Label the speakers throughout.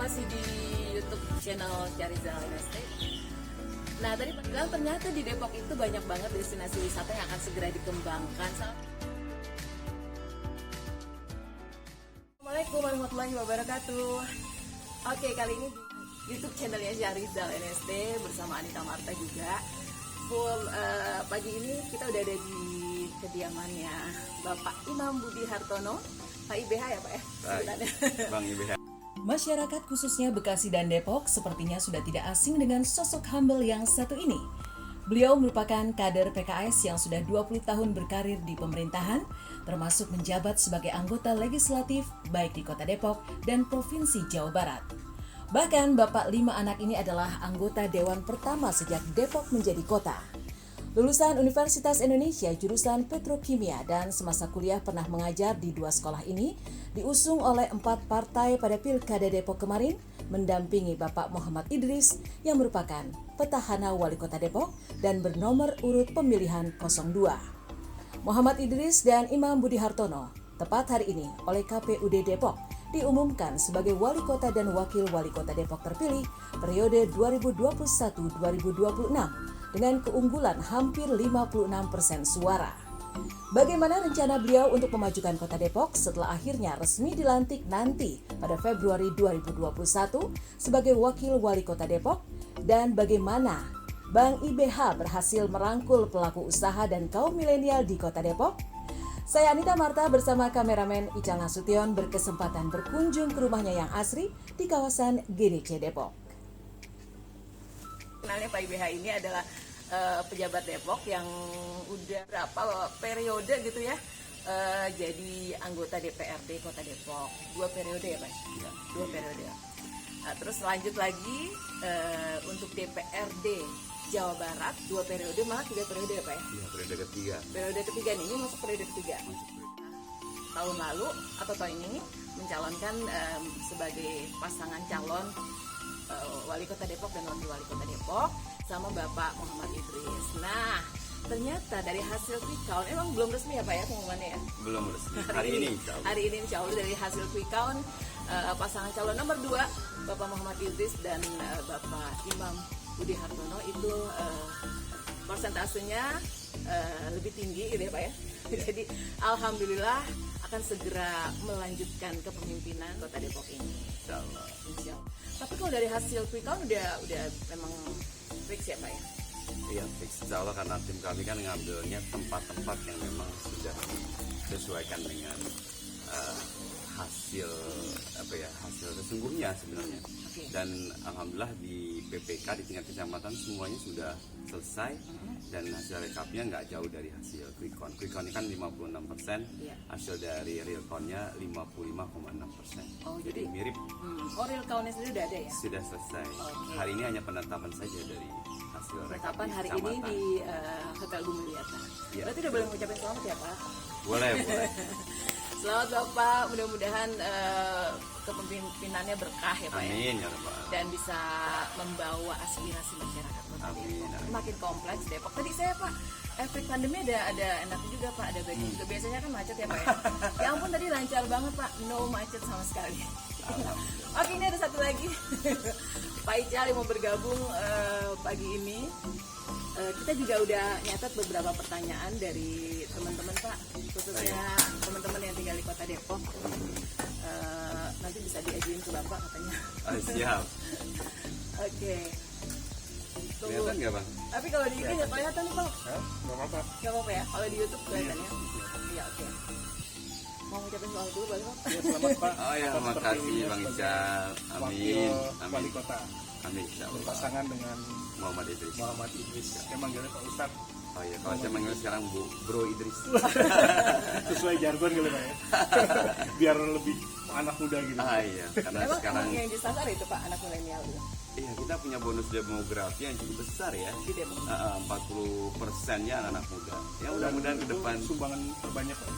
Speaker 1: masih di YouTube channel Syarizal NST. Nah, tadi Pak bilang ternyata di Depok itu banyak banget destinasi wisata yang akan segera dikembangkan. Assalamualaikum warahmatullahi wabarakatuh. Oke, kali ini di YouTube channelnya Syarizal NST bersama Anita Marta juga. Pagi ini kita udah ada di kediamannya Bapak Imam Budi Hartono, Pak IBH ya Pak ya?
Speaker 2: Bang IBH.
Speaker 1: Masyarakat khususnya Bekasi dan Depok sepertinya sudah tidak asing dengan sosok humble yang satu ini. Beliau merupakan kader PKS yang sudah 20 tahun berkarir di pemerintahan, termasuk menjabat sebagai anggota legislatif baik di Kota Depok dan Provinsi Jawa Barat. Bahkan Bapak 5 anak ini adalah anggota Dewan pertama sejak Depok menjadi kota. Lulusan Universitas Indonesia jurusan Petrokimia dan semasa kuliah pernah mengajar di 2 sekolah ini, diusung oleh 4 partai pada Pilkada Depok kemarin, mendampingi Bapak Muhammad Idris yang merupakan petahana Wali Kota Depok dan bernomor urut pemilihan 02. Muhammad Idris dan Imam Budi Hartono tepat hari ini oleh KPUD Depok diumumkan sebagai Wali Kota dan Wakil Wali Kota Depok terpilih periode 2021-2026 dengan keunggulan hampir 56% suara. Bagaimana rencana beliau untuk memajukan Kota Depok setelah akhirnya resmi dilantik nanti pada Februari 2021 sebagai Wakil Wali Kota Depok, dan bagaimana Bang IBH berhasil merangkul pelaku usaha dan kaum milenial di Kota Depok? Saya Anita Marta bersama kameramen Ical Nasution berkesempatan berkunjung ke rumahnya yang asri di kawasan GDC Depok. Kenalnya Pak IBH ini adalah pejabat Depok yang udah berapa periode gitu ya, jadi anggota DPRD Kota Depok. 2 periode ya Pak?
Speaker 2: Ya.
Speaker 1: 2 periode. Nah, terus lanjut lagi untuk DPRD Jawa Barat 2 periode, malah 3 periode ya Pak ya?
Speaker 2: Iya, periode ketiga.
Speaker 1: Periode ketiga nih, ini masuk periode ketiga. Tahun lalu atau tahun ini mencalonkan sebagai pasangan calon Wali Kota Depok dan Wakil Wali Kota Depok sama Bapak Muhammad Idris. Nah, ternyata dari hasil quick count, emang belum resmi ya Pak ya pengumumannya ya?
Speaker 2: Belum resmi. Hari ini insya Allah dari hasil quick count pasangan calon nomor 2 Bapak Muhammad Idris dan Bapak Imam Budi Hartono itu persentasenya lebih tinggi gitu ya Pak ya. Jadi alhamdulillah akan segera melanjutkan kepemimpinan Kota Depok ini. Insya Allah.
Speaker 1: Tapi kalau dari hasil quick count udah memang fix ya Pak ya?
Speaker 2: Iya, fix. Insya Allah, karena tim kami kan ngambilnya tempat-tempat yang memang sudah disesuaikan dengan hasil sesungguhnya sebenarnya.
Speaker 1: Okay.
Speaker 2: Dan alhamdulillah di PPK di tingkat kecamatan semuanya sudah selesai dan hasil rekapnya nggak jauh dari hasil quick count. Quick count kan 56%, hasil dari real countnya 55,6%.
Speaker 1: Oh,
Speaker 2: jadi mirip.
Speaker 1: Real countnya sendiri udah ada ya?
Speaker 2: Sudah selesai.
Speaker 1: Okay.
Speaker 2: Hari ini hanya penetapan saja dari hasil rekap.
Speaker 1: Penetapan hari ini di Hotel Gumilyata.
Speaker 2: Ya.
Speaker 1: Berarti udah boleh mengucapkan selamat ya Pak?
Speaker 2: Boleh.
Speaker 1: Selamat Bapak, mudah-mudahan kepemimpinannya berkah ya Pak.
Speaker 2: Amin
Speaker 1: ya.
Speaker 2: Ya Rabbal.
Speaker 1: Dan bisa membawa aspirasi masyarakat Kota
Speaker 2: Amin.
Speaker 1: Depok. Makin kompleks Depok. Tadi saya Pak, efek pandemi ada enaknya juga Pak, ada baiknya juga. Biasanya kan macet ya Pak ya. Ya ampun, tadi lancar banget Pak, no macet sama sekali. Oke, ini ada satu lagi. Pak Ical yang mau bergabung pagi ini. Kita juga udah nyatat beberapa pertanyaan dari teman-teman Pak, khususnya teman-teman yang tinggal di Kota Depok. Nanti bisa diajuin ke Bapak katanya.
Speaker 2: Siap.
Speaker 1: Oke.
Speaker 2: Kelihatan nggak Bang?
Speaker 1: Tapi kalau di IG nggak kelihatan nih Pak.
Speaker 2: Nggak apa-apa.
Speaker 1: Nggak apa-apa ya, kalau di YouTube kelihatannya. Iya, oke. Mau ngucapin soal dulu boleh Pak?
Speaker 3: Ya, selamat Pak.
Speaker 2: Oh ya, terima kasih Bang Ical. Amin.
Speaker 3: Wali Kota.
Speaker 2: Amin. Insya Allah.
Speaker 3: Berpasangan dengan
Speaker 2: Muhammad Idris.
Speaker 3: Saya manggilnya Pak Ustadz.
Speaker 2: Oh iya, kalau saya manggil sekarang Bro Idris.
Speaker 3: Sesuai jargon kali Pak ya. Biar lebih anak muda gitu.
Speaker 2: Iya, karena
Speaker 1: Emang
Speaker 2: sekarang
Speaker 1: yang disasar itu Pak, anak milenial itu?
Speaker 2: iya, kita punya bonus demografi yang cukup besar ya.
Speaker 1: Di Depok.
Speaker 2: 40%-nya anak muda. Ya mudah-mudahan ke depan
Speaker 3: Sumbangan terbanyak Pak.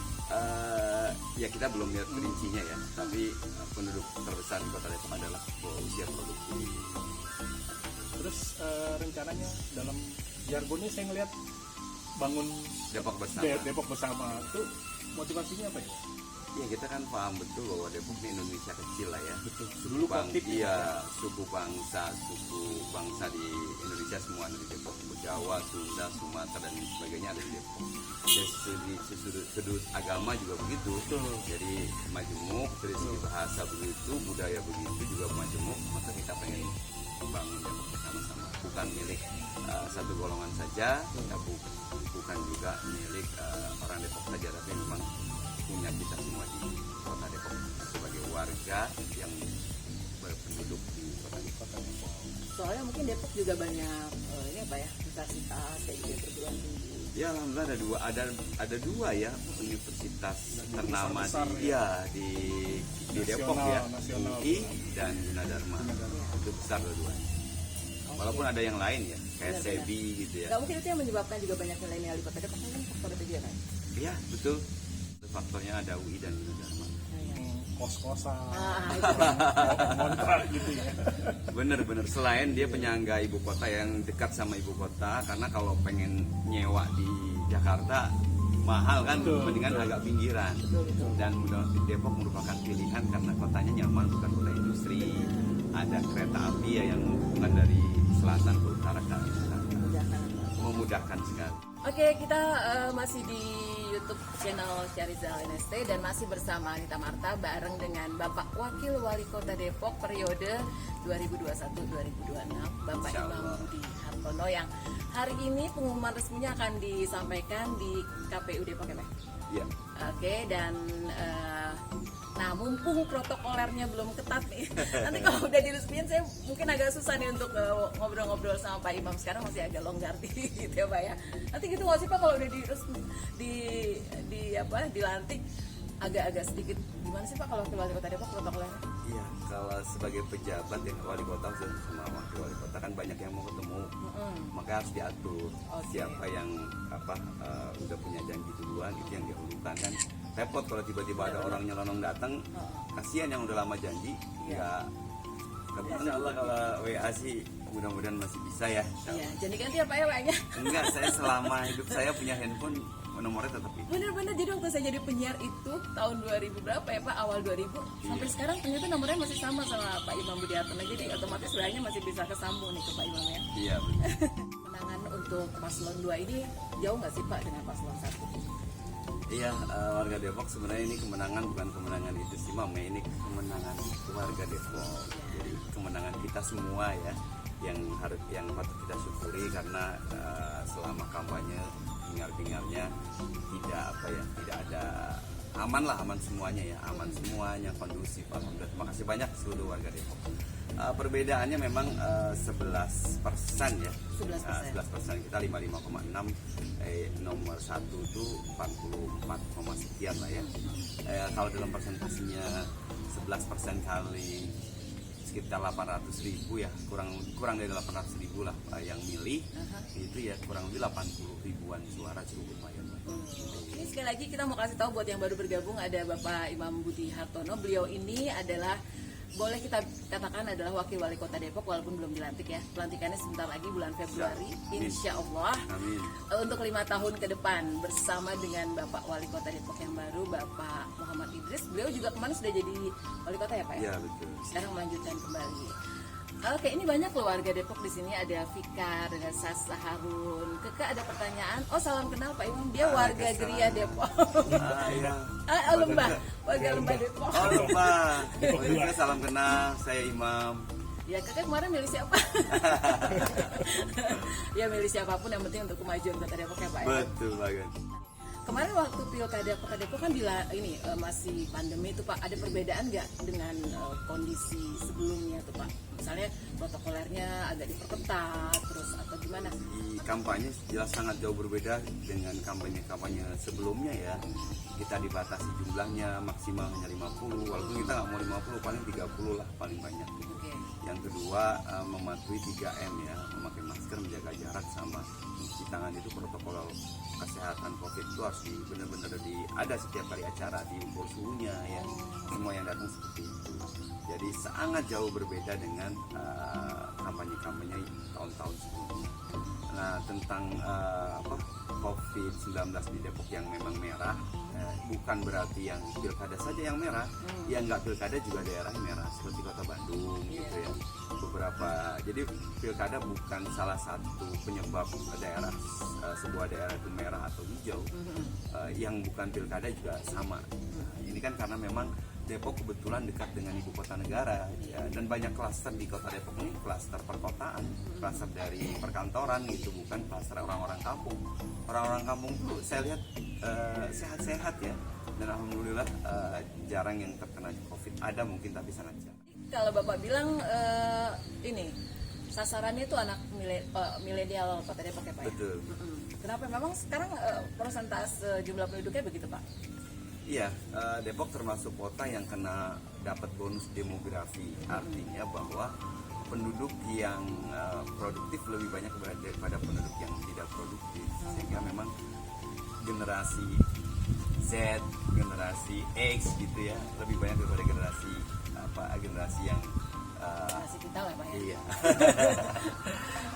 Speaker 2: ya kita belum lihat rincinya ya, tapi penduduk terbesar di Kota Depok adalah usia produktif.
Speaker 3: Terus rencananya dalam jargonnya saya ngelihat bangun
Speaker 2: Depok bersama.
Speaker 3: Depok bersama itu motivasinya apa ya?
Speaker 2: Ya kita kan paham betul bahwa Depok ini Indonesia kecil lah ya.
Speaker 3: Betul.
Speaker 2: Suku bangsa di Indonesia semua ada di Depok. Jawa, Sunda, Sumatera dan sebagainya ada di Depok. Dari sudut agama juga begitu.
Speaker 3: Betul.
Speaker 2: Jadi majemuk, dari segi bahasa begitu, budaya begitu juga majemuk. Maka kita pengen bangun Depok bersama-sama. Bukan milik satu golongan saja, bukan juga milik orang Depok saja, tapi memang punya kita semua di kota Depok sebagai warga yang berpenduduk di kota Depok.
Speaker 1: Soalnya mungkin Depok juga banyak ini apa ya, universitas kayak gitu, perguruan tinggi.
Speaker 2: Ya alhamdulillah ada dua ya universitas ternama di Depok ya,
Speaker 3: nasional.
Speaker 2: UI dan Gunadarma. Itu besar dua-duanya. Walaupun ada yang lain ya, kayak
Speaker 1: Benar-benar.
Speaker 2: SEBI gitu ya.
Speaker 1: Nggak mungkin itu yang menyebabkan juga banyak milenial di kota Depok, kan faktor itu juga kan?
Speaker 2: Iya betul. Faktornya ada UI dan Gunadarma.
Speaker 3: Kos-kosan,
Speaker 1: Itu kan.
Speaker 3: kontrak gitu ya.
Speaker 2: Bener-bener selain dia penyangga ibu kota yang dekat sama ibu kota, karena kalau pengen nyewa di Jakarta mahal kan,
Speaker 3: Betul,
Speaker 2: mendingan
Speaker 3: betul.
Speaker 2: agak pinggiran.
Speaker 1: Betul.
Speaker 2: Dan Depok merupakan pilihan karena kotanya nyaman, bukan kota industri. Ada kereta api ya yang menghubungkan dari selatan ke utara ke selatan. Memudahkan sekali.
Speaker 1: Oke, kita masih di YouTube channel Syarizal NST dan masih bersama Anita Marta bareng dengan Bapak Wakil Wali Kota Depok periode 2021-2026, Bapak
Speaker 2: Insya
Speaker 1: Imam
Speaker 2: Allah.
Speaker 1: Budi Hartono, yang hari ini pengumuman resminya akan disampaikan di KPU Depok ya Pak?
Speaker 2: Iya.
Speaker 1: Oke, dan nah mumpung protokolernya belum ketat nih, nanti kalau udah diresmiin saya mungkin agak susah nih untuk ngobrol-ngobrol sama Pak Imam. Sekarang masih agak longgar gitu ya Pak ya. Nanti gitu nggak sih Pak kalau udah dilantik agak-agak sedikit gimana sih Pak kalau wakil wali kota Depok protokolernya?
Speaker 2: Iya, kalau sebagai pejabat yang wali kota sama wakil wali kota kan banyak yang mau ketemu, maka harus diatur. Siapa yang udah punya janji duluan itu yang dihulukan kan. Repot kalau tiba-tiba ada orang nyelonong datang, kasihan yang udah lama janji. Ya, insya Allah kalau WA sih mudah-mudahan masih bisa ya.
Speaker 1: Iya, jadi ganti ya Pak ya WA-nya.
Speaker 2: Enggak, saya selama hidup saya punya handphone nomornya tetap itu.
Speaker 1: Bener-bener, jadi waktu saya jadi penyiar itu tahun 2000 berapa ya Pak, awal 2000 sampai sekarang ternyata nomornya masih sama Pak Imam Budi Hartono, jadi otomatis WA-nya masih bisa kesambung nih ke Pak Imam ya.
Speaker 2: Iya betul.
Speaker 1: Menangan untuk paslon 2 ini jauh nggak sih Pak dengan paslon 1?
Speaker 2: Iya, warga Depok sebenarnya ini kemenangan bukan kemenangan itu sih Mama, ini kemenangan warga Depok. Jadi kemenangan kita semua ya, yang patut kita syukuri karena selama kampanye hingar-bingarnya tidak ada aman semuanya ya, aman semuanya, kondusif. Alhamdulillah, terima kasih banyak seluruh warga Depok. Perbedaannya memang 11% ya. 11%, kita 55,6, nomor 1 itu 44, sekian lah ya. Kalau dalam persentasenya 11% kali sekitar 800.000 ya, kurang dari 800.000 lah yang milih. Itu ya kurang lebih 80 ribuan suara, cukup lumayan.
Speaker 1: Ini sekali lagi kita mau kasih tahu buat yang baru bergabung, ada Bapak Imam Budi Hartono. Beliau ini adalah, boleh kita katakan adalah wakil wali kota Depok walaupun belum dilantik ya. Pelantikannya sebentar lagi bulan Februari, insya Allah.
Speaker 2: Amin.
Speaker 1: Untuk 5 tahun ke depan bersama dengan Bapak Wali Kota Depok yang baru, Bapak Muhammad Idris. Beliau juga kemarin sudah jadi wali kota ya Pak ya?
Speaker 2: Iya betul.
Speaker 1: Sekarang melanjutkan kembali. Oke, ini banyak loh warga Depok di sini, ada Fikar, ada Sasa Harun. Keke ada pertanyaan. Oh, salam kenal Pak Imam, dia warga Geria Depok.
Speaker 2: Iya.
Speaker 1: Lembah, warga Lembah Depok.
Speaker 2: Oh Lembah. Oke, salam kenal, saya Imam.
Speaker 1: Ya Kakak kemarin milih siapa? Ya milih siapapun yang penting untuk kemajuan Kota Depok ya Pak ya.
Speaker 2: Betul banget.
Speaker 1: Kemarin waktu pilkada Kota Depok kan masih pandemi itu Pak, ada perbedaan nggak dengan kondisi sebelumnya tuh Pak? Misalnya protokolernya agak diperketat terus atau gimana?
Speaker 2: Di kampanye jelas sangat jauh berbeda dengan kampanye sebelumnya ya. Kita dibatasi jumlahnya maksimal hanya 50, walaupun kita nggak mau 50, paling 30 lah paling banyak.
Speaker 1: Oke.
Speaker 2: Yang kedua mematuhi 3M ya, memakai masker, menjaga jarak, sama mencuci tangan. Itu protokol kesehatan COVID itu harus benar-benar ada setiap kali acara, diukur suhunya ya, semua yang datang seperti itu. Jadi sangat jauh berbeda dengan kampanye-kampanye tahun-tahun sebelumnya. Nah tentang COVID-19 di Depok yang memang merah, bukan berarti yang pilkada saja yang merah, yang nggak pilkada juga daerah merah seperti Kota Bandung gitu ya. Beberapa, jadi pilkada bukan salah satu penyebab daerah sebuah daerah itu merah atau hijau. Yang bukan pilkada juga sama. Ini kan karena memang Depok kebetulan dekat dengan ibu kota negara ya, dan banyak klaster di kota Depok ini, klaster perkotaan, klaster dari perkantoran gitu, bukan klaster orang-orang kampung. Orang-orang kampung tuh saya lihat sehat-sehat ya, dan alhamdulillah jarang yang terkena COVID. Ada mungkin tapi sangat jarang.
Speaker 1: Kalau Bapak bilang ini sasarannya itu anak milenial Kota Depok ya Pak?
Speaker 2: Betul.
Speaker 1: Kenapa memang sekarang persentase jumlah penduduknya begitu Pak?
Speaker 2: Iya, Depok termasuk kota yang kena dapat bonus demografi, artinya bahwa penduduk yang produktif lebih banyak daripada penduduk yang tidak produktif, sehingga memang generasi Z, generasi X gitu ya, lebih banyak daripada generasi yang
Speaker 1: Generasi kita lah Pak ya?
Speaker 2: Iya.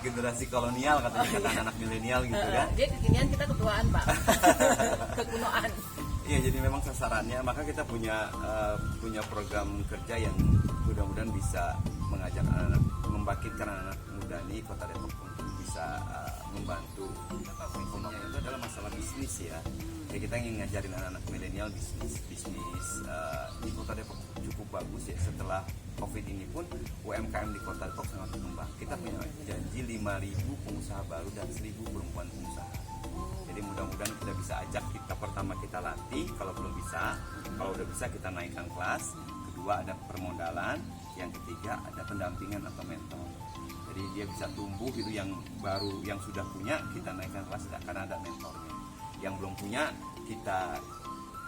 Speaker 2: Generasi kolonial katanya kata anak milenial gitu kan.
Speaker 1: Dia kekinian, kita ketuaan Pak. Kekunoan.
Speaker 2: Iya, jadi memang sasarannya, maka kita punya program kerja yang mudah-mudahan bisa mengajak anak-anak, membangkitkan anak muda nih Kota Depok untuk bisa membantu. Pokoknya itu adalah masalah bisnis ya. Ya kita ingin ngajarin anak-anak milenial bisnis di Kota Depok cukup bagus ya. Setelah COVID ini pun UMKM di Kota Depok sangat berkembang. Kita punya janji 5.000 pengusaha baru dan 1.000 perempuan pengusaha. Jadi mudah-mudahan kita bisa ajak, pertama kita latih, kalau belum bisa, kalau udah bisa kita naikkan kelas, kedua ada permodalan, yang ketiga ada pendampingan atau mentor. Jadi dia bisa tumbuh gitu, yang baru, yang sudah punya kita naikkan kelas karena ada mentornya. Yang belum punya kita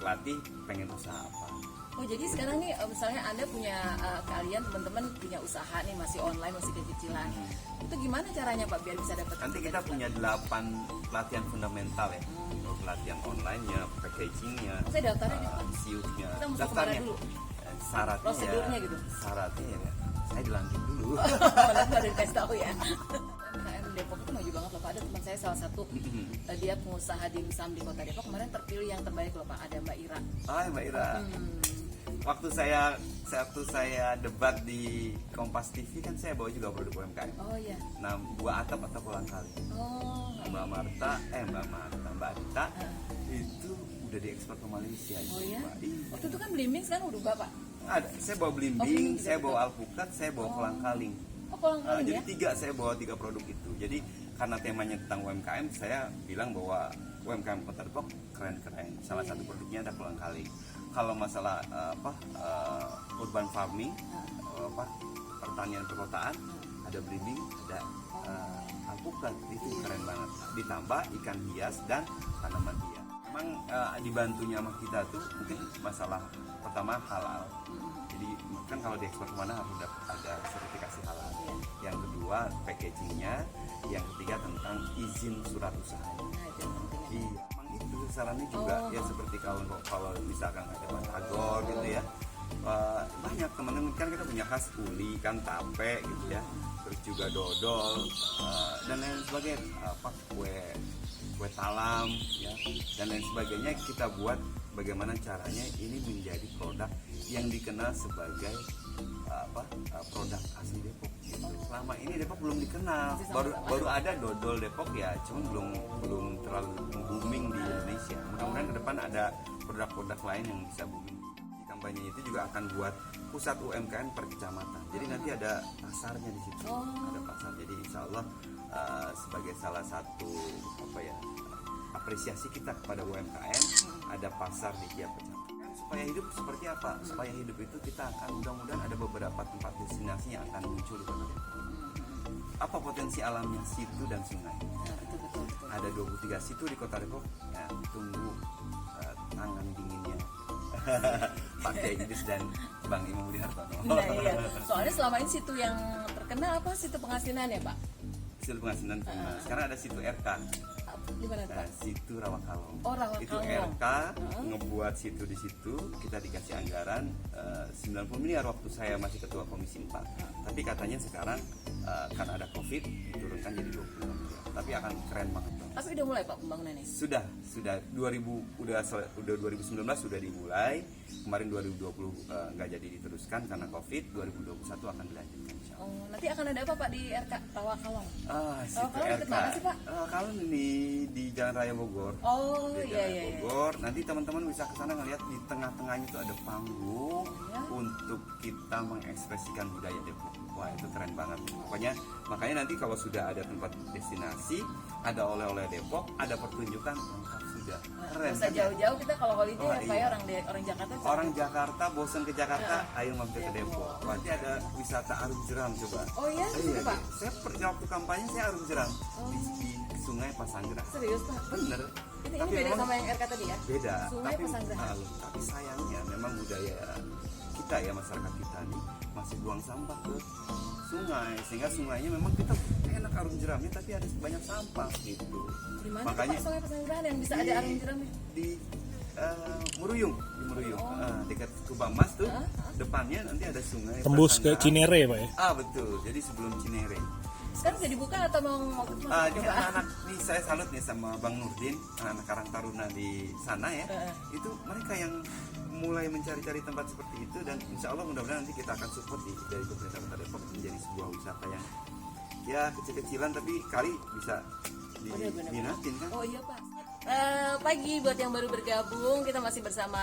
Speaker 2: latih pengen usaha apa.
Speaker 1: Oh jadi sekarang nih misalnya Anda punya kalian teman-teman punya usaha nih, masih online, masih kecil-kecilan. Itu gimana caranya Pak biar bisa dapat?
Speaker 2: Nanti kita punya 8 pelatihan fundamental ya. Pelatihan online-nya, packaging-nya,
Speaker 1: Saya daftarnya gitu Pak.
Speaker 2: SEO-nya.
Speaker 1: Kita mesti
Speaker 2: Daftarnya
Speaker 1: kemana dulu?
Speaker 2: Syaratnya
Speaker 1: Prosedurnya gitu.
Speaker 2: Syaratnya ya, saya dilantik dulu.
Speaker 1: Malah nggak ada dikasih tahu ya. UMKM Depok itu maju banget loh Pak. Ada teman saya salah satu dia pengusaha dimsum di Kota Depok, kemarin terpilih yang terbaik loh Pak. Ada Mbak Ira.
Speaker 2: Mbak Ira. Waktu saya debat di Kompas TV kan saya bawa juga produk UMKM.
Speaker 1: Oh iya.
Speaker 2: Nah, buah atap atau kolang kaling.
Speaker 1: Oh.
Speaker 2: Mbak Rita itu udah diekspor ke Malaysia.
Speaker 1: Oh ya?
Speaker 2: Iya.
Speaker 1: Waktu itu kan belimbing, sekarang udah Pak.
Speaker 2: Ada, saya bawa belimbing, saya bawa alpukat, saya bawa kolang kaling.
Speaker 1: Oh kolang kaling
Speaker 2: Jadi
Speaker 1: ya?
Speaker 2: saya bawa 3 produk itu. Jadi karena temanya tentang UMKM, saya bilang bahwa UMKM Kota Depok keren-keren. Salah satu produknya ada kolang kaling. Kalau masalah urban farming, pertanian perkotaan, ada belimbing, ada alpukat, itu keren banget. Ditambah ikan hias dan tanaman hias. Memang dibantunya sama kita tuh mungkin masalah pertama halal. Jadi kan kalau diekspor kemana harus ada sertifikasi halal. Yang kedua packagingnya, yang ketiga tentang izin surat usaha. Iya, emang itu sarannya juga ya, seperti kalau misalkan ada batagor gitu ya. Banyak teman-teman kan kita punya khas uli kan, tape gitu ya, terus juga dodol dan lain sebagainya, kue talam ya, dan lain sebagainya. Kita buat bagaimana caranya ini menjadi produk yang dikenal sebagai produk asli Depok gitu. Selama ini Depok belum dikenal, baru ada dodol Depok ya, cuma belum terlalu booming di Indonesia. Mudah-mudahan ke depan ada produk-produk lain yang bisa booming. Di kampanye itu juga akan buat pusat UMKM per kecamatan. Jadi nanti ada pasarnya di situ, ada pasar. Jadi insya Allah sebagai salah satu apresiasi kita kepada UMKM, ada pasar di tiap kecamatan. Supaya hidup seperti apa? Supaya hidup itu kita akan mudah-mudahan ada beberapa tempat destinasi yang akan muncul di Kota Depok. Apa potensi alamnya? Situ dan sungai.
Speaker 1: Betul.
Speaker 2: Ada 23 situ di Kota Depok. Ya, tunggu tangan dinginnya Pak Kiai Idris dan Bang Imam Budi Hartono.
Speaker 1: Iya. Soalnya selama ini situ yang terkenal apa? Situ Pengasinan ya Pak?
Speaker 2: Situ Pengasinan. Sekarang ada situ RK.
Speaker 1: Di mana
Speaker 2: Nah,
Speaker 1: Pak?
Speaker 2: situ Rawakalong.
Speaker 1: Oh, Rawakalong.
Speaker 2: Itu RK ngebuat situ di situ, kita dikasih anggaran 90 miliar waktu saya masih ketua komisi 4. Tapi katanya sekarang karena ada Covid diturunkan jadi 20 miliar. Tapi akan keren banget.
Speaker 1: Tapi udah mulai Pak pembangunannya?
Speaker 2: Sudah 2019 sudah dimulai. Kemarin 2020 nggak jadi diteruskan karena Covid. 2021 akan dilanjutkan.
Speaker 1: Oh, nanti akan ada apa Pak di RK Rawakalong?
Speaker 2: Situ
Speaker 1: Rawakalong deket
Speaker 2: RK.
Speaker 1: mana sih, Pak?
Speaker 2: Rawakalong di Jalan Raya Bogor.
Speaker 1: Oh,
Speaker 2: Di
Speaker 1: iya
Speaker 2: Jalan
Speaker 1: iya.
Speaker 2: Bogor. Nanti teman-teman bisa ke sana ngeliat di tengah-tengahnya itu ada panggung
Speaker 1: Ya.
Speaker 2: untuk kita mengekspresikan budaya Depok. Wah, itu keren banget. Makanya nanti kalau sudah ada tempat destinasi, ada oleh-oleh Depok, ada pertunjukan lengkap sudah. Keren.
Speaker 1: Bisa
Speaker 2: kan ya?
Speaker 1: jauh-jauh kita kalau holiday
Speaker 2: Wah,
Speaker 1: ya Pak
Speaker 2: iya.
Speaker 1: ya, orang Jakarta.
Speaker 2: Orang Jakarta bosan ke Jakarta, ayo mampir ke Depok. Nanti ada wisata Arum Jeram coba.
Speaker 1: Oh iya,
Speaker 2: Iya,
Speaker 1: Pak.
Speaker 2: saya waktu kampanye saya Arum Jeram di Sungai Pasanggerang.
Speaker 1: Serius Pak?
Speaker 2: Bener.
Speaker 1: Ini beda sama yang RK tadi ya?
Speaker 2: Beda.
Speaker 1: Sungai Pasanggerang.
Speaker 2: Tapi sayangnya memang budaya kita ya, masyarakat kita nih masih buang sampah ke sungai, sehingga sungainya memang kita enak arum jeramnya tapi ada banyak sampah gitu.
Speaker 1: Di mana
Speaker 2: Makanya
Speaker 1: Pak Sungai Pasanggerang yang bisa ada arum jeramnya?
Speaker 2: di Muruyung, dekat Kubamas tuh, depannya nanti ada sungai.
Speaker 4: Tembus ke
Speaker 2: Pasanggerang.
Speaker 4: Cinere Pak ya?
Speaker 2: Betul. Jadi sebelum Cinere.
Speaker 1: Sekarang udah dibuka atau mau
Speaker 2: Ini anak-anak nih, saya salut nih sama Bang Nurdin, anak Karang Taruna di sana ya. Itu mereka yang mulai mencari-cari tempat seperti itu, dan insya Allah mudah-mudahan nanti kita akan support dari pemerintah Kota Depok menjadi sebuah wisata yang ya kecil-kecilan tapi kali bisa diminatin kan.
Speaker 1: Oh iya Pak. Pagi buat yang baru bergabung, kita masih bersama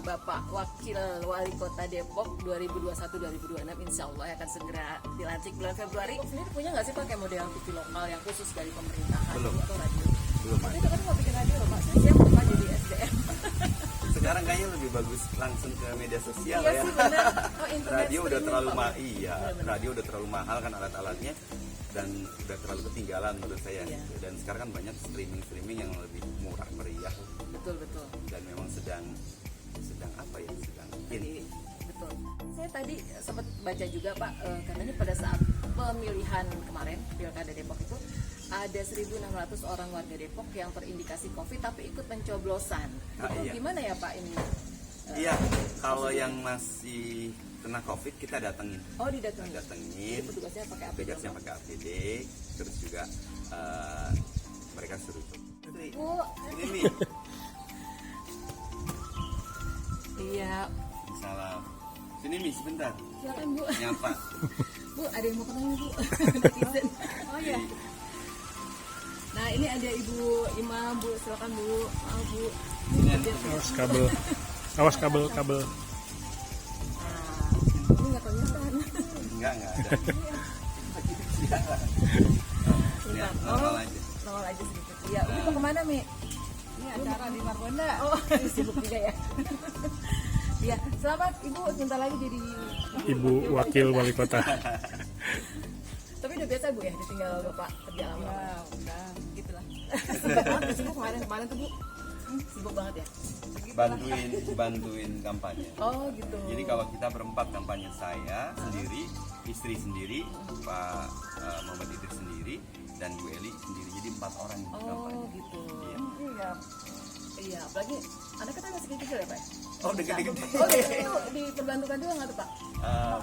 Speaker 1: Bapak Wakil Wali Kota Depok 2021-2026, insya Allah akan segera dilantik bulan Februari. Sendiri punya nggak sih Pak kayak model TV lokal yang khusus dari pemerintahan
Speaker 2: Belum.
Speaker 1: atau radio?
Speaker 2: Belum.
Speaker 1: Tapi itu kan mau bikin radio loh Pak, saya siap Pak jadi SDM.
Speaker 2: Sekarang kayaknya lebih bagus langsung ke media sosial
Speaker 1: Iya
Speaker 2: ya.
Speaker 1: sih benar. Oh, internet
Speaker 2: Radio udah
Speaker 1: streaming,
Speaker 2: terlalu
Speaker 1: Pak.
Speaker 2: mahal, iya. Radio udah terlalu mahal kan alat-alatnya, dan udah terlalu ketinggalan menurut saya.
Speaker 1: Iya.
Speaker 2: Dan sekarang kan banyak streaming yang lebih murah meriah
Speaker 1: Betul.
Speaker 2: dan memang sedang apa ya, sedang in.
Speaker 1: Jadi, betul. Saya tadi sempat baca juga Pak, katanya pada saat pemilihan kemarin Pilkada Depok itu ada 1.600 orang warga Depok yang terindikasi COVID tapi ikut pencoblosan. Itu
Speaker 2: Iya.
Speaker 1: gimana ya Pak ini?
Speaker 2: Iya, kalau yang masih kena COVID kita datengin.
Speaker 1: Oh didatengin.
Speaker 2: Datengin.
Speaker 1: Petugasnya pakai APD.
Speaker 2: Petugasnya pakai APD, terus juga mereka suruh.
Speaker 1: Bu,
Speaker 2: Ini nih.
Speaker 1: iya.
Speaker 2: Salam. Sini nih sebentar.
Speaker 1: Silakan Bu.
Speaker 2: Nyapa.
Speaker 1: Bu, ada yang mau ketemu Bu. Netizen. Oh iya. Nah ini ada Ibu Imam Bu, silakan Bu. Maaf Bu.
Speaker 4: Awas kabel.
Speaker 1: Nah, ini nggak kelihatan.
Speaker 2: Enggak ada. Ya,
Speaker 1: Bentar.
Speaker 2: normal aja.
Speaker 1: Nongol aja sedikit. Iya, Umi mau kemana Mi? Ini acara di Margonda. Oh, sibuk juga ya. Iya, selamat Ibu, sebentar lagi jadi
Speaker 4: Ibu Wakil Wali Kota.
Speaker 1: Tapi udah biasa Bu ya, ditinggal Bapak kerja lama.
Speaker 5: Ya, udah gitulah.
Speaker 1: Sibuk kemarin tuh Bu. Sibuk banget ya.
Speaker 2: Bantuin kampanye.
Speaker 1: Oh gitu.
Speaker 2: Jadi kalau kita berempat kampanye, saya sendiri, istri sendiri, Pak Muhammad Idris sendiri, dan Bu Eli sendiri. Jadi 4 orang yang kampanye.
Speaker 1: Oh gitu.
Speaker 2: Iya.
Speaker 5: Iya.
Speaker 1: Iya, apalagi anak kita masih kecil ya Pak?
Speaker 2: Oh, udah gede-gede.
Speaker 1: Oh iya, itu diperbantukan juga nggak tuh Pak?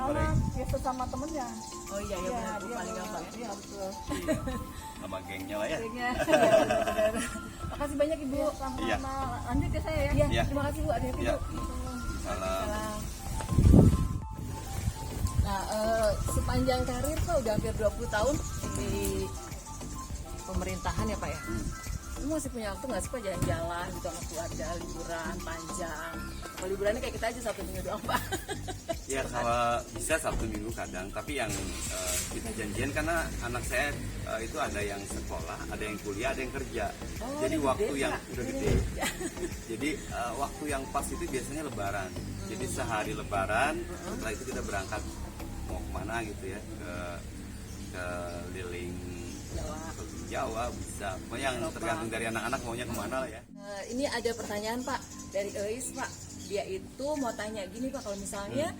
Speaker 2: Mereka
Speaker 5: Ya sesama temennya.
Speaker 1: Oh iya, ya benar, Bu, paling gampang ya.
Speaker 5: Iya betul.
Speaker 2: iya, sama gengnya lah ya.
Speaker 1: Iya, benar. Makasih banyak Ibu.
Speaker 2: Iya.
Speaker 5: Sama lanjut ya saya ya.
Speaker 1: Iya,
Speaker 2: Iya.
Speaker 1: terima kasih Bu, ada
Speaker 2: Iya.
Speaker 1: Bu.
Speaker 2: Salam.
Speaker 1: Salam. Nah, sepanjang karir Pak udah hampir 20 tahun di pemerintahan ya Pak ya. Kamu masih punya waktu nggak sih Pak jalan-jalan gitu sama keluarga, liburan panjang? Kalau liburannya kayak kita aja 1 minggu doang Pak.
Speaker 2: Ya kalau bisa Sabtu Minggu kadang, tapi yang kita janjian karena anak saya itu ada yang sekolah, ada yang kuliah, ada yang kerja.
Speaker 1: Oh,
Speaker 2: Jadi
Speaker 1: udah
Speaker 2: waktu
Speaker 1: gede,
Speaker 2: yang
Speaker 1: Pak.
Speaker 2: udah gede. Jadi waktu yang pas itu biasanya Lebaran. Jadi sehari Lebaran, setelah itu kita berangkat mau kemana gitu ya, ke liling
Speaker 1: Jawa.
Speaker 2: ke Jawa bisa. Pokoknya yang tergantung dari anak-anak maunya kemana lah ya.
Speaker 1: Ini ada pertanyaan Pak dari Eis Pak. Dia itu mau tanya gini Pak, kalau misalnya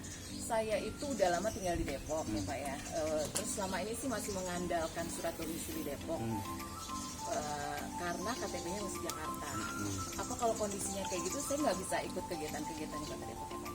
Speaker 1: saya itu udah lama tinggal di Depok ya Pak ya. Terus selama ini sih masih mengandalkan surat domisili Depok. karena KTP-nya masih Jakarta. Apa kalau kondisinya kayak gitu saya nggak bisa ikut kegiatan-kegiatan di Kota Depok ya Pak?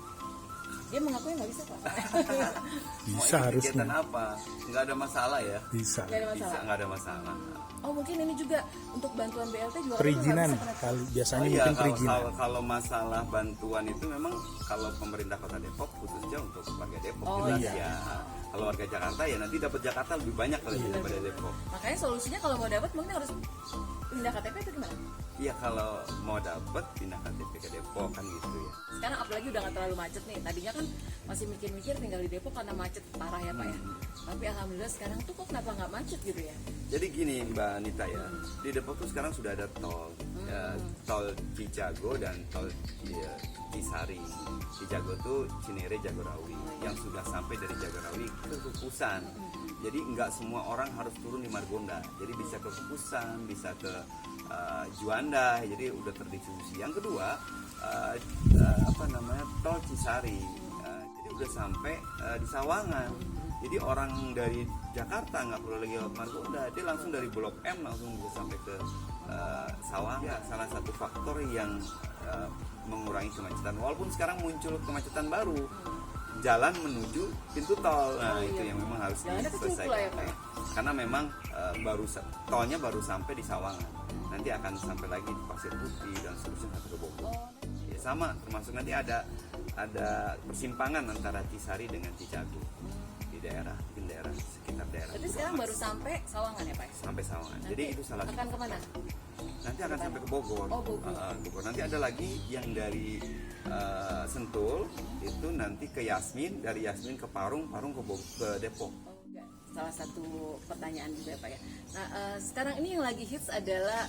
Speaker 1: Dia mengakui nggak bisa Pak.
Speaker 2: Mau
Speaker 4: Bisa
Speaker 2: ikut
Speaker 4: harusnya.
Speaker 2: kegiatan apa? Nggak ada masalah ya.
Speaker 4: Bisa.
Speaker 1: Nggak ada
Speaker 2: Bisa,
Speaker 1: masalah.
Speaker 2: nggak ada masalah.
Speaker 1: Oh mungkin ini juga untuk bantuan BLT juga
Speaker 4: Perizinan
Speaker 1: nggak bisa kena-
Speaker 4: kali biasanya
Speaker 2: Oh iya,
Speaker 4: mungkin
Speaker 2: kalau,
Speaker 4: perizinan.
Speaker 2: kalau masalah bantuan itu memang kalau pemerintah Kota Depok khususnya untuk warga Depok
Speaker 1: Oh,
Speaker 2: jelas
Speaker 4: iya.
Speaker 2: ya. Kalau warga Jakarta ya nanti dapat Jakarta lebih banyak daripada Depok.
Speaker 1: Makanya solusinya kalau mau dapat mungkin harus pindah KTP atau gimana?
Speaker 2: Iya kalau mau dapat pindah KTP ke Depok kan gitu ya.
Speaker 1: Sekarang apalagi udah nggak terlalu macet nih. Tadinya kan masih mikir-mikir tinggal di Depok karena macet parah ya Pak ya. Tapi alhamdulillah sekarang tuh kok kenapa nggak macet gitu ya?
Speaker 2: Jadi gini Mbak Anita ya, di Depok tuh sekarang sudah ada tol, tol Cijago dan tol Cisari. Cijago tuh Cinere Jagorawi yang sudah sampai dari Jagorawi ke Kukusan. Jadi nggak semua orang harus turun di Margonda. Jadi bisa ke Kukusan, bisa ke Juanda. Jadi udah terdistribusi. Yang kedua tol Cisari. Jadi udah sampai di Sawangan. Jadi orang dari Jakarta nggak perlu lagi lewat Margonda, dia langsung dari Blok M langsung bisa sampai ke Sawangan. Ya, salah satu faktor yang mengurangi kemacetan. Walaupun sekarang muncul kemacetan baru, jalan menuju pintu tol. Nah itu yang memang harus
Speaker 1: Jalannya kecil pula ya,
Speaker 2: diselesaikan.
Speaker 1: Pak?
Speaker 2: Karena memang tolnya baru sampai di Sawangan. Nanti akan sampai lagi di Pasir Putih dan seterusnya sampai ke Bogor. Ya, sama, termasuk nanti ada persimpangan antara Cisari dengan Cijago di daerah sekitar daerah.
Speaker 1: Jadi sekarang baru sampai Sawangan ya Pak?
Speaker 2: Sampai Sawangan.
Speaker 1: Nanti
Speaker 2: Jadi itu salah
Speaker 1: akan kemana?
Speaker 2: nanti akan sampai ke Bogor.
Speaker 1: Oh, Bogor.
Speaker 2: Bogor. Nanti ada lagi yang dari Sentul itu nanti ke Yasmin, dari Yasmin ke Parung ke Depok.
Speaker 1: Oh, enggak. Salah satu pertanyaan juga Pak ya. Nah sekarang ini yang lagi hits adalah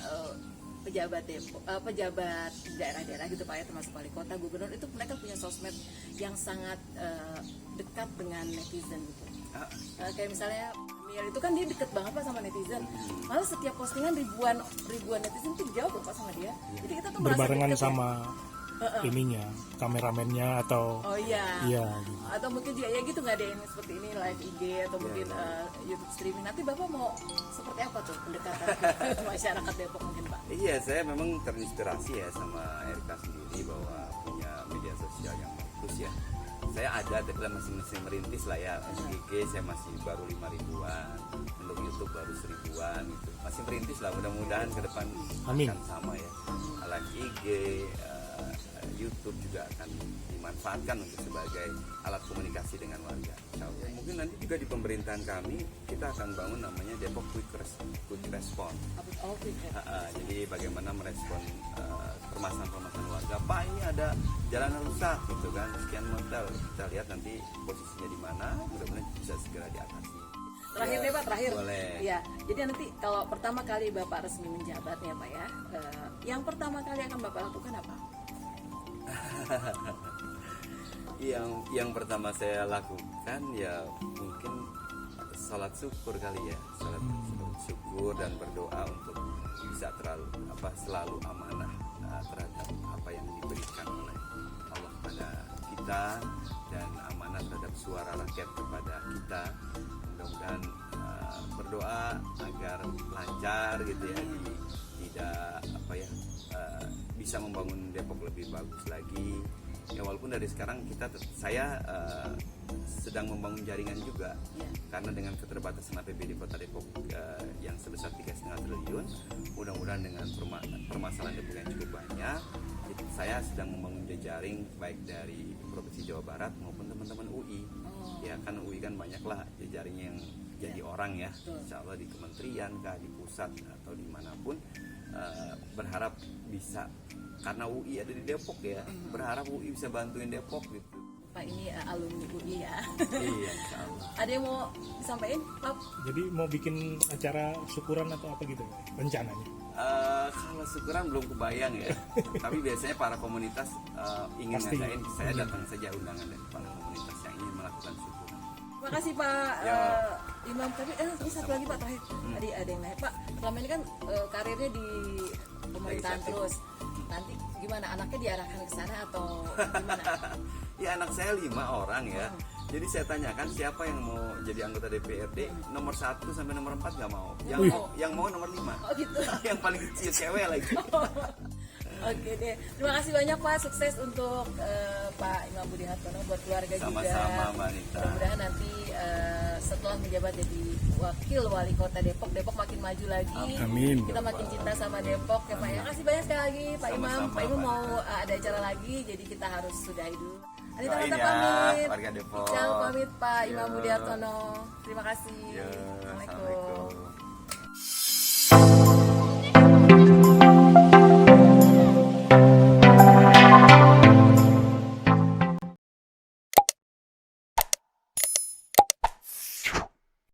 Speaker 1: pejabat Depok, pejabat di daerah-daerah gitu Pak ya, termasuk wali kota, gubernur itu mereka punya sosmed yang sangat dekat dengan netizen gitu. Kayak misalnya Mir itu kan dia deket banget Pak sama netizen. Malah setiap postingan ribuan netizen tuh jawab loh Pak sama dia. Jadi kita tuh merasa
Speaker 4: Berbarengan
Speaker 1: deket ya.
Speaker 4: sama ininya, kameramennya atau
Speaker 1: Oh iya.
Speaker 4: iya gitu.
Speaker 1: Atau mungkin juga ya gitu ngadain seperti ini live IG atau mungkin YouTube streaming. Nanti Bapak mau seperti apa tuh pendekatan ke masyarakat Depok mungkin Pak?
Speaker 2: Iya, saya memang terinspirasi ya sama Erika sendiri bahwa punya media sosial yang bagus ya. Saya ada, tapi masih merintis lah ya. Untuk IG saya masih baru 5.000-an, untuk YouTube baru 1.000-an gitu. Masih merintis lah, mudah-mudahan ke depan
Speaker 4: Amin.
Speaker 2: akan sama ya. Live IG, YouTube juga akan dimanfaatkan untuk sebagai alat komunikasi dengan warga. Insya Allah. Mungkin nanti juga di pemerintahan kami kita akan bangun namanya Depok Quick Response.
Speaker 1: Oh, gitu.
Speaker 2: Jadi bagaimana merespon permasalahan warga. Pak ini ada jalanan rusak gitu kan, sekian modal. Kita lihat nanti posisinya di mana, mudah-mudahan bisa segera diatasi.
Speaker 1: Terakhir deh Pak, terakhir.
Speaker 2: Boleh.
Speaker 1: Iya, jadi nanti kalau pertama kali Bapak resmi menjabat ya Pak ya, yang pertama kali akan Bapak lakukan apa?
Speaker 2: Yang pertama saya lakukan ya mungkin salat syukur kali ya, salat syukur dan berdoa untuk bisa selalu amanah terhadap apa yang diberikan oleh Allah pada kita dan amanah terhadap suara rakyat kepada kita. Mudah-mudahan berdoa agar lancar gitu ya, tidak bisa membangun Depok lebih bagus lagi. Ya walaupun dari sekarang saya sedang membangun jaringan juga, karena dengan keterbatasan APBD Kota Depok yang sebesar 3,5 triliun, mudah-mudahan dengan permasalahan Depok yang cukup banyak, saya sedang membangun jejaring baik dari Provinsi Jawa Barat maupun teman-teman UI. Ya kan UI kan banyaklah jejaring yang jadi orang ya, insya Allah di kementerian kah, di pusat atau dimanapun, berharap bisa, karena UI ada di Depok ya, berharap UI bisa bantuin Depok gitu.
Speaker 1: Pak ini alumni UI ya.
Speaker 2: Iya, insya Allah.
Speaker 1: Ada yang mau disampaikan Pak?
Speaker 4: Jadi mau bikin acara syukuran atau apa gitu rencananya?
Speaker 2: Kalau syukuran belum kebayang ya, tapi biasanya para komunitas ingin
Speaker 4: Pasti.
Speaker 2: ngadain, saya datang saja undangan dari para komunitas yang ingin melakukan syukuran.
Speaker 1: Terima kasih Pak
Speaker 2: Ya.
Speaker 1: Imam. Tapi ini satu lagi Pak terakhir. Tadi ada yang nanya Pak, selama ini kan karirnya di pemerintahan
Speaker 2: Legislatif.
Speaker 1: terus. Nanti gimana, anaknya diarahkan ke sana atau gimana?
Speaker 2: Ya anak saya 5 orang ya, Jadi saya tanyakan siapa yang mau jadi anggota DPRD, nomor 1 sampai nomor 4 nggak mau. Yang mau nomor 5.
Speaker 5: Oh gitu.
Speaker 2: Yang paling kecil cewek lagi.
Speaker 5: Oke deh, terima kasih banyak Pak, sukses untuk Pak Imam Budi Hartono buat keluarga juga.
Speaker 2: Sama-sama Mbak Anita.
Speaker 5: Mudah-mudahan nanti setelah menjabat jadi wakil wali kota Depok, Depok makin maju lagi.
Speaker 4: Amin.
Speaker 5: Kita makin cinta sama Depok ya Pak ya. Kasih banyak sekali lagi Pak Imam.
Speaker 2: Sama-sama,
Speaker 5: Pak Imam
Speaker 2: Mbak
Speaker 5: mau ada acara lagi, jadi kita harus sudahi dulu. Anita
Speaker 2: Doain
Speaker 5: mantap
Speaker 2: ya,
Speaker 5: pamit.
Speaker 2: warga Depok.
Speaker 5: Ical pamit Pak Imam
Speaker 2: Yo.
Speaker 5: Budi Hartono. Terima kasih.
Speaker 2: Ya,
Speaker 5: Assalamualaikum.
Speaker 2: Assalamualaikum.